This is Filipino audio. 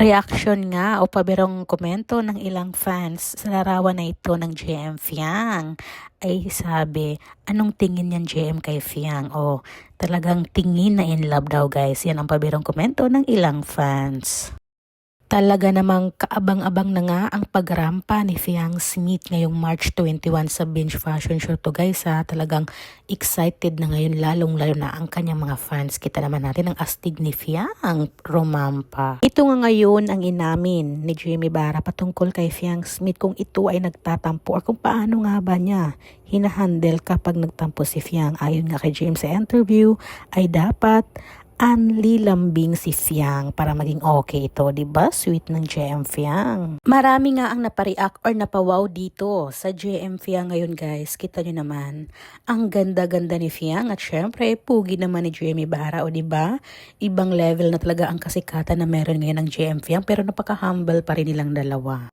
Reaksyon nga o paberong komento ng ilang fans sa larawan na ito ng JM Fiang ay sabi, anong tingin niyan JM kay Fiang? O talagang tingin na in love daw guys. Yan ang paberong komento ng ilang fans. Talaga namang kaabang-abang na nga ang pagrampa ni Fiang Smith ngayong March 21 sa Binge Fashion Show to guys ha. Talagang excited na ngayon lalong-lalo na ang kanyang mga fans. Kita naman natin ang astig ni Fiang rumampa. Ito nga ngayon ang inamin ni Jimmy Barra patungkol kay Fiang Smith kung ito ay nagtatampo or kung paano nga ba niya hinahandle kapag nagtampo si Fiang. Ayon nga kay James sa interview ay dapat anlilambing si Fiang para maging okay ito, 'di ba? Sweet ng JM Fiang. Marami nga ang napareact or napawaw dito sa JM Fiang ngayon, guys. Kita nyo naman, ang ganda-ganda ni Fiang at syempre pugi naman ni Jimmy Barra, o 'di ba? Ibang level na talaga ang kasikatan na meron ngayon ng JM Fiang pero napaka-humble pa rin nilang dalawa.